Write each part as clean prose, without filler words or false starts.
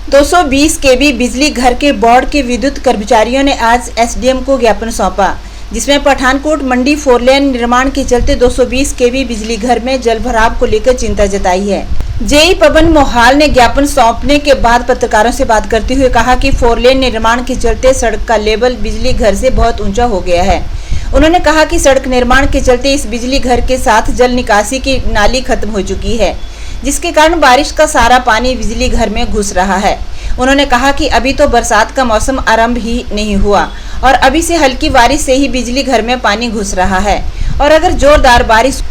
220 केवी बिजली घर के बोर्ड के विद्युत कर्मचारियों ने आज एसडीएम को ज्ञापन सौंपा, जिसमें पठानकोट मंडी 4 लेन निर्माण के चलते 220 केवी बिजली घर में जल भराव को लेकर चिंता जताई है। जेई पवन मोहाल ने ज्ञापन सौंपने के बाद पत्रकारों से बात करते हुए कहा कि 4 लेन निर्माण के चलते सड़क का लेवल बिजली घर से बहुत ऊंचा हो गया है। उन्होंने कहा कि सड़क निर्माण के चलते इस बिजली घर के साथ जल निकासी की नाली खत्म हो चुकी है, जिसके कारण बारिश का सारा पानी बिजली घर में घुस रहा है। उन्होंने कहा कि अभी तो बरसात का मौसम आरंभ ही नहीं हुआ और अभी से हल्की बारिश से ही बिजली घर में पानी घुस रहा है और अगर जोरदार बारिश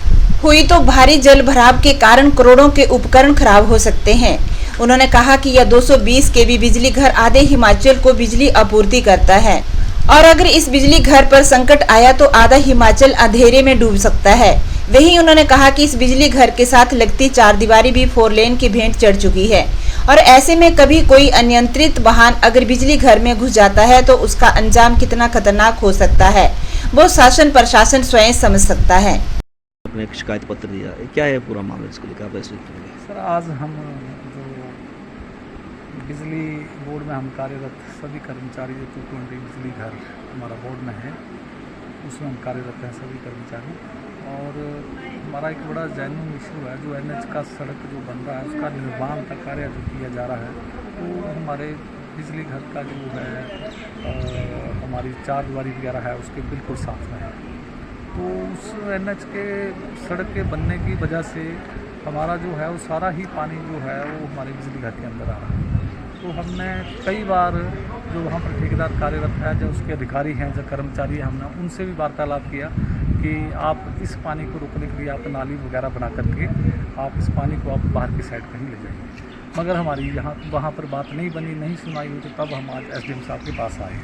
हुई तो भारी जल भराव के कारण करोड़ों के उपकरण खराब हो सकते हैं। उन्होंने कहा कि यह 220 केवी बिजली घर आधे हिमाचल को बिजली आपूर्ति करता है और अगर इस बिजली घर पर संकट आया तो आधा हिमाचल अंधेरे में डूब सकता है। वहीं उन्होंने कहा कि इस बिजली घर के साथ लगती 4 दीवारी भी 4 लेन की भेंट चढ़ चुकी है और ऐसे में कभी कोई अनियंत्रित वाहन अगर बिजली घर में घुस जाता है तो उसका अंजाम कितना खतरनाक हो सकता है वो शासन प्रशासन स्वयं समझ सकता है। आपने एक शिकायत पत्र दिया, क्या है पूरा मामला इसको लेकर आप ऐसे? सर, आज हम जो बिजली बोर्ड में हम कार्यरत सभी कर्मचारी जो 220 बिजली घर हमारा बोर्ड में है उसमें हम कार्यरत हैं सभी कर्मचारी, और हमारा एक बड़ा जेन्युइन इशू है जो NH का सड़क जो बन रहा है उसका निर्माण का कार्य जो किया जा रहा है तो हमारे बिजली घर का जो है हमारी 4 दीवारी वगैरह है उसके बिल्कुल साथ में है। तो उस NH के सड़क के बनने की वजह से हमारा जो है वो सारा ही पानी जो है वो हमारे बिजली घर के अंदर आ रहा है। तो हमने कई बार जो वहाँ पर ठेकेदार कार्यरत है, जो उसके अधिकारी हैं, जो कर्मचारी हैं, हमने उनसे भी वार्तालाप किया कि आप इस पानी को रोकने के लिए आप नाली वगैरह बना करके आप इस पानी को आप बाहर की साइड कहीं ले जाइए, मगर हमारी वहाँ पर बात नहीं बनी, नहीं सुनाई हुई। तो तब हम आज एसडीएम साहब के पास आए।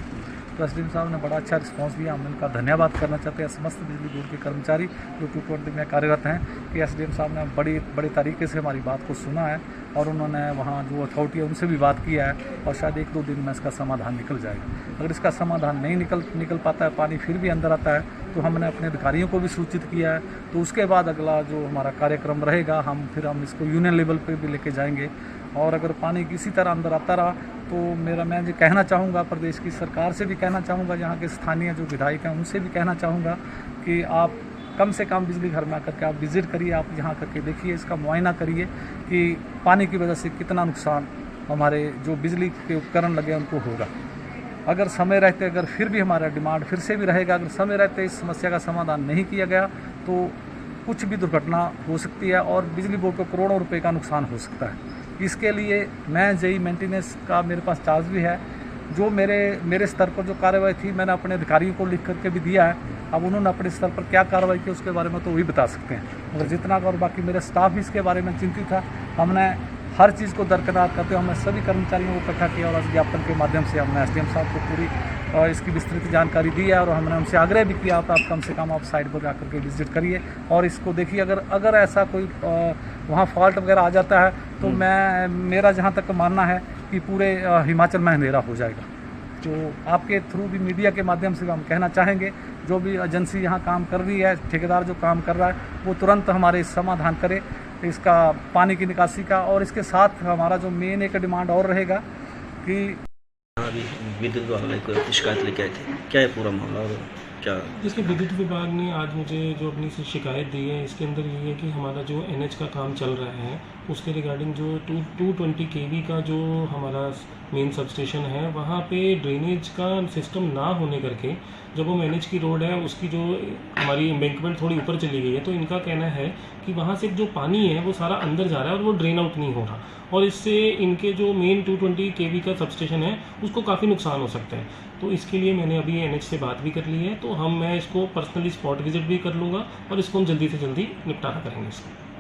तो एसडीएम साहब ने बड़ा अच्छा रिस्पांस दिया। हम उनका धन्यवाद करना चाहते हैं समस्त बिजली बोर्ड के कर्मचारी जो 220 में कार्यरत हैं कि एसडीएम साहब ने बड़े तरीके से हमारी बात को सुना है और उन्होंने वहाँ जो अथॉरिटी है उनसे भी बात किया है और शायद 1-2 दिन में इसका समाधान निकल जाएगा। अगर इसका समाधान नहीं निकल पाता है, पानी फिर भी अंदर आता है, तो हमने अपने अधिकारियों को भी सूचित किया है। तो उसके बाद अगला जो हमारा कार्यक्रम रहेगा हम इसको यूनियन लेवल पर भी लेके जाएंगे। और अगर पानी किसी तरह अंदर आता रहा तो मैं ये कहना चाहूँगा, प्रदेश की सरकार से भी कहना चाहूँगा, यहाँ के स्थानीय जो विधायक हैं उनसे भी कहना चाहूँगा कि आप कम से कम बिजली घर में आकर के आप विजिट करिए, आप यहाँ करके देखिए, इसका मुआयना करिए कि पानी की वजह से कितना नुकसान हमारे जो बिजली के उपकरण लगे उनको होगा। अगर समय रहते अगर फिर भी हमारा डिमांड फिर से भी रहेगा, अगर समय रहते इस समस्या का समाधान नहीं किया गया तो कुछ भी दुर्घटना हो सकती है और बिजली बोर्ड को करोड़ों रुपए का नुकसान हो सकता है। इसके लिए मैं जेई मेंटेनेंस का मेरे पास चार्ज भी है, जो मेरे स्तर पर जो कार्रवाई थी मैंने अपने अधिकारियों को लिख करके भी दिया है। अब उन्होंने अपने स्तर पर क्या कार्रवाई की उसके बारे में तो वही बता सकते हैं, मगर जितना और बाकी मेरे स्टाफ भी इसके बारे में चिंतित था। हमने हर चीज़ को दरकिनार करते हुए हमने सभी कर्मचारियों को इकट्ठा किया और ज्ञापन के माध्यम से हमने एसडीएम साहब को पूरी इसकी विस्तृत जानकारी दी है और हमने उनसे आग्रह भी किया आप कम से कम आप साइड पर जाकर के विजिट करिए और इसको देखिए। अगर ऐसा कोई वहाँ फॉल्ट वगैरह आ जाता है तो मेरा जहाँ तक मानना है कि पूरे हिमाचल में अंधेरा हो जाएगा। तो आपके थ्रू भी मीडिया के माध्यम से हम कहना चाहेंगे जो भी एजेंसी यहाँ काम कर रही है, ठेकेदार जो काम कर रहा है वो तुरंत हमारे समाधान करे इसका पानी की निकासी का। और इसके साथ हमारा जो मेन एक डिमांड और रहेगा कि अभी विद्युत विभाग को शिकायत लेके आए थे, क्या है पूरा मामला और क्या? इसके विद्युत विभाग ने आज मुझे जो अपनी शिकायत दी है इसके अंदर ये है कि हमारा जो NH का काम चल रहा है उसके रिगार्डिंग जो 220 kV का जो हमारा मेन सबस्टेशन है वहाँ पे ड्रेनेज का सिस्टम ना होने करके जब वो NH की रोड है उसकी जो हमारी एम्बैंकमेंट थोड़ी ऊपर चली गई है तो इनका कहना है कि वहाँ से जो पानी है वो सारा अंदर जा रहा है और वो ड्रेन आउट नहीं हो रहा और इससे इनके जो मेन 220 kV का सबस्टेशन है उसको काफ़ी नुकसान हो सकता है। तो इसके लिए मैंने अभी NH से बात भी कर ली है, तो मैं इसको पर्सनली स्पॉट विजिट भी कर लूँगा और इसको हम जल्दी से जल्दी निपटारा करेंगे इसको।